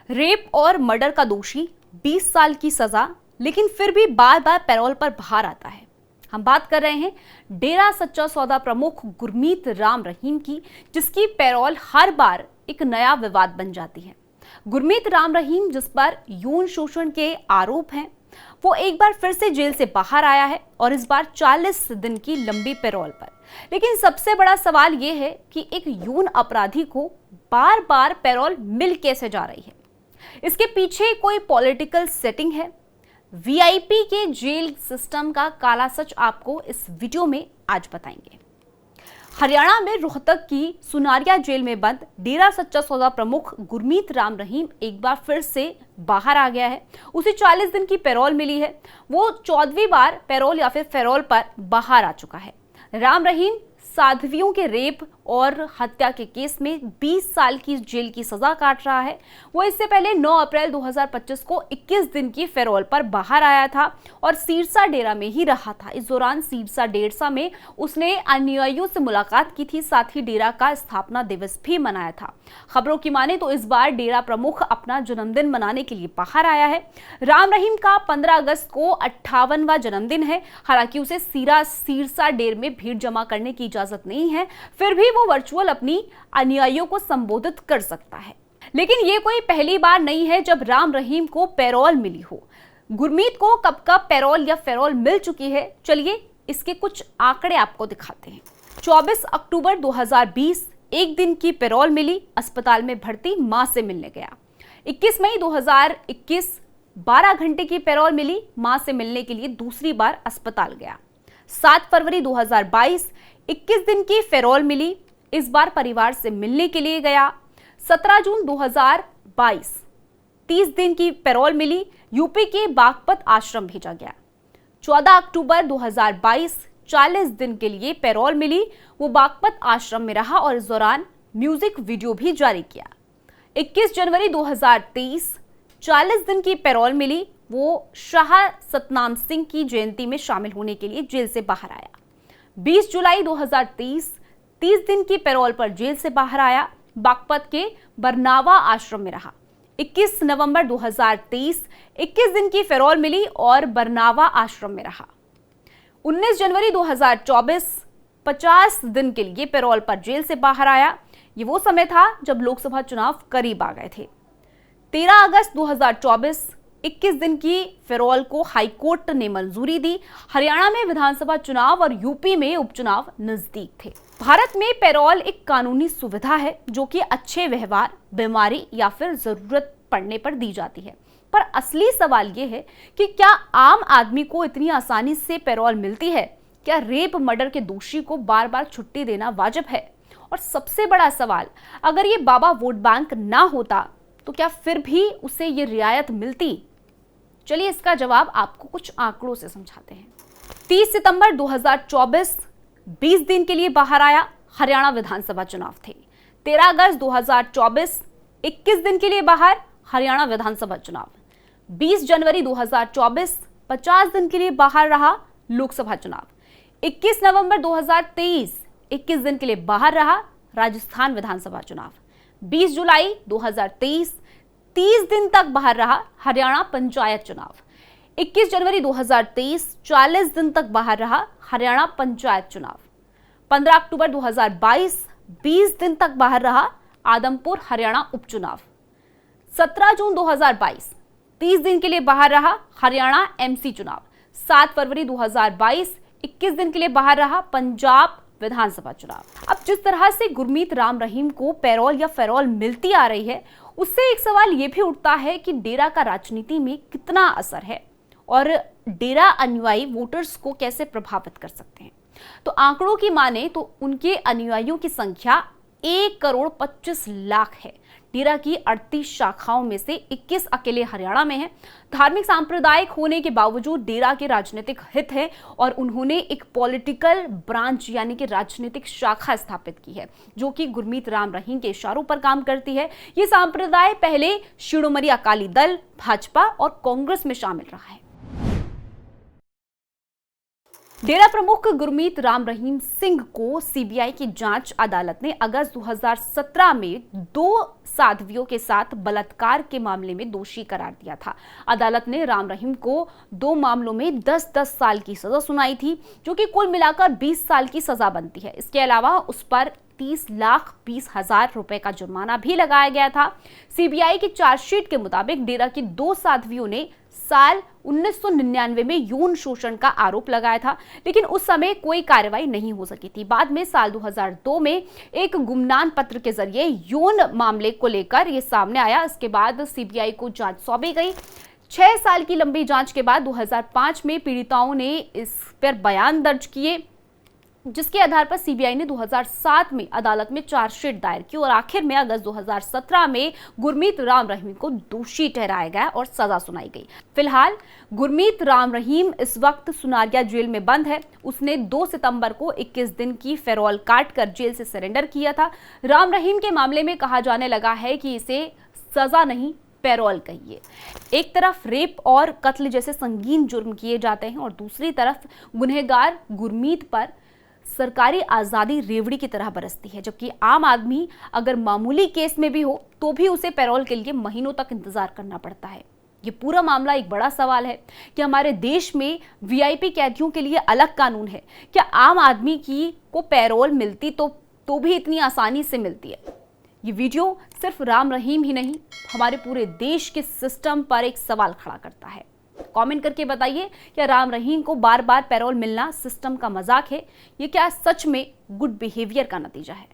Rape और murder का दोषी, 20 साल की सजा, लेकिन फिर भी बार बार पैरोल पर बाहर आता है। हम बात कर रहे हैं डेरा सच्चा सौदा प्रमुख गुरमीत राम रहीम की, जिसकी पैरोल हर बार एक नया विवाद बन जाती है। गुरमीत राम रहीम, जिस पर यौन शोषण के आरोप हैं, वो एक बार फिर से जेल से बाहर आया है और इस बार 40 दिन की लंबी पैरोल पर। लेकिन सबसे बड़ा सवाल ये है कि एक यौन अपराधी को बार बार पैरोल मिल कैसे जा रही है? इसके पीछे कोई पॉलिटिकल सेटिंग है? वीआईपी के जेल सिस्टम का काला सच आपको इस वीडियो में आज बताएंगे। हरियाणा में रोहतक की सुनारिया जेल में बंद डेरा सच्चा सौदा प्रमुख गुरमीत राम रहीम एक बार फिर से बाहर आ गया है। उसे 40 दिन की पैरोल मिली है। वो 14वीं बार पैरोल या फिर पैरोल पर बाहर आ चुका है। राम रहीम साध्वियों के रेप और हत्या के केस में 20 साल की जेल की सजा काट रहा है। वो इससे पहले 9 अप्रैल 2025 को 21 दिन की पैरोल पर बाहर आया था और सिरसा डेरा में ही रहा था। इस दौरान सिरसा डेरा में उसने अनुयायियों से मुलाकात की थी, साथ ही डेरा का स्थापना दिवस भी मनाया था। खबरों की माने तो इस बार डेरा प्रमुख अपना जन्मदिन मनाने के लिए बाहर आया है। राम रहीम का 15 अगस्त को 58वां जन्मदिन है। हालांकि उसे सिरसा डेर में भीड़ जमा करने की इजाजत नहीं है, फिर भी वो वर्चुअल अपनी अनुयायियों को संबोधित कर सकता है। लेकिन ये कोई पहली बार नहीं है जब राम रहीम को पैरोल मिली हो। गुरमीत को कब कब पैरोल या पैरोल मिल चुकी है, चलिए इसके कुछ आंकड़े आपको दिखाते हैं। 24 अक्टूबर 2020 एक दिन की पैरोल मिली, अस्पताल में भर्ती मां से मिलने गया। 21 मई 2021 12 घंटे की पैरोल मिली, मां से मिलने के लिए दूसरी बार अस्पताल गया। 7 फरवरी 2022 21 दिन की पैरोल मिली, इस बार परिवार से मिलने के लिए गया। 17 जून 2022 30 दिन की पैरोल मिली, यूपी के बागपत आश्रम भेजा गया। 14 अक्टूबर 2022 40 दिन के लिए पैरोल मिली, वो बागपत आश्रम में रहा और इस दौरान म्यूजिक वीडियो भी जारी किया। 21 जनवरी 2023 40 दिन की पैरोल मिली, वो शाह सतनाम सिंह की जयंती में शामिल होने के लिए जेल से बाहर आया। 20 जुलाई 2023 30 दिन की पैरोल पर जेल से बाहर आया, बागपत के बरनावा आश्रम में रहा। 21 नवंबर 2023 21 दिन की पैरोल मिली और बरनावा आश्रम में रहा। 19 जनवरी 2024 50 दिन के लिए पैरोल पर जेल से बाहर आया। ये वो समय था जब लोकसभा चुनाव करीब आ गए थे। 13 अगस्त 2024 21 दिन की पैरोल को हाईकोर्ट ने मंजूरी दी। हरियाणा में विधानसभा चुनाव और यूपी में उपचुनाव नजदीक थे। भारत में पैरोल एक कानूनी सुविधा है जो कि अच्छे व्यवहार, बीमारी या फिर जरूरत पड़ने पर दी जाती है। पर असली सवाल ये है कि क्या आम आदमी को इतनी आसानी से पैरोल मिलती है? क्या रेप मर्डर के दोषी को बार बार छुट्टी देना वाजिब है? और सबसे बड़ा सवाल, अगर ये बाबा वोट बैंक ना होता तो क्या फिर भी उसे ये रियायत मिलती? चलिए इसका जवाब आपको कुछ आंकड़ों से समझाते हैं। 30 सितंबर 2024 20 दिन के लिए बाहर आया, हरियाणा विधानसभा चुनाव थे। 13 अगस्त 2024 21 दिन के लिए बाहर, हरियाणा विधानसभा चुनाव। 20 जनवरी 2024 50 दिन के लिए बाहर रहा, लोकसभा चुनाव। 21 नवंबर 2023 21 दिन के लिए बाहर रहा, राजस्थान विधानसभा चुनाव। 20 जुलाई 2023 30 दिन तक बाहर रहा, हरियाणा पंचायत चुनाव। 21 जनवरी 2023 40 दिन तक बाहर रहा, हरियाणा पंचायत चुनाव। 15 अक्टूबर 2022 20 दिन तक बाहर रहा, आदमपुर हरियाणा उपचुनाव। 17 जून 2022 30 दिन के लिए बाहर रहा, हरियाणा एमसी चुनाव। 7 फरवरी 2022 21 दिन के लिए बाहर रहा, पंजाब विधानसभा चुनाव। अब जिस तरह से गुरमीत राम रहीम को पैरोल या पैरोल मिलती आ रही है, उससे एक सवाल यह भी उठता है कि डेरा का राजनीति में कितना असर है और डेरा अनुयायी वोटर्स को कैसे प्रभावित कर सकते हैं। तो आंकड़ों की माने तो उनके अनुयायियों की संख्या 1,25,00,000 है। डेरा की 38 शाखाओं में से 21 अकेले हरियाणा में हैं। धार्मिक सांप्रदायिक होने के बावजूद डेरा के राजनीतिक हित है और उन्होंने एक पॉलिटिकल ब्रांच यानी कि राजनीतिक शाखा स्थापित की है जो कि गुरमीत राम रहीम के इशारों पर काम करती है। ये सांप्रदाय पहले शिरोमणि अकाली दल, भाजपा और कांग्रेस में शामिल रहा है। डेरा प्रमुख गुरमीत राम रहीम सिंह को सीबीआई की जांच अदालत ने अगस्त 2017 में 2 साध्वियों के साथ बलात्कार के मामले में दोषी करार दिया था। अदालत ने राम रहीम को 2 मामलों में 10-10 साल की सजा सुनाई थी, जो कि कुल मिलाकर 20 साल की सजा बनती है। इसके अलावा उस पर 30,20,000 रुपए का जुर्माना भी लगाया गया था। सीबीआई की चार्जशीट के मुताबिक डेरा की 2 साध्वियों ने साल 1999 में यौन शोषण का आरोप लगाया था, लेकिन उस समय कोई कार्रवाई नहीं हो सकी थी। बाद में साल 2002 में एक गुमनाम पत्र के जरिए यौन मामले को लेकर यह सामने आया। इसके बाद सीबीआई को जांच सौंपी गई। 6 साल की लंबी जांच के बाद 2005 में पीड़िताओं ने इस पर बयान दर्ज किए, जिसके आधार पर सीबीआई ने 2007 में अदालत में चार्जशीट दायर की और आखिर में अगस्त 2017 में गुरमीत राम रहीम को दोषी ठहराया गया और सजा सुनाई गई। फिलहाल गुरमीत राम रहीम इस वक्त सुनारिया जेल में बंद है। उसने 2 सितंबर को 21 दिन की पैरोल काटकर जेल से सरेंडर किया था। राम रहीम के मामले में कहा जाने लगा है कि इसे सजा नहीं, पैरोल कहिए। एक तरफ रेप और कत्ल जैसे संगीन जुर्म किए जाते हैं और दूसरी तरफ गुनहगार गुरमीत पर सरकारी आजादी रेवड़ी की तरह बरसती है, जबकि आम आदमी अगर मामूली केस में भी हो तो भी उसे पैरोल के लिए महीनों तक इंतजार करना पड़ता है। ये पूरा मामला एक बड़ा सवाल है कि हमारे देश में वीआईपी कैदियों के लिए अलग कानून है। क्या आम आदमी की को पैरोल मिलती तो भी इतनी आसानी से मिलती है? ये वीडियो सिर्फ राम रहीम ही नहीं, हमारे पूरे देश के सिस्टम पर एक सवाल खड़ा करता है। कमेंट करके बताइए, क्या राम रहीम को बार बार पैरोल मिलना सिस्टम का मजाक है? ये क्या सच में गुड बिहेवियर का नतीजा है?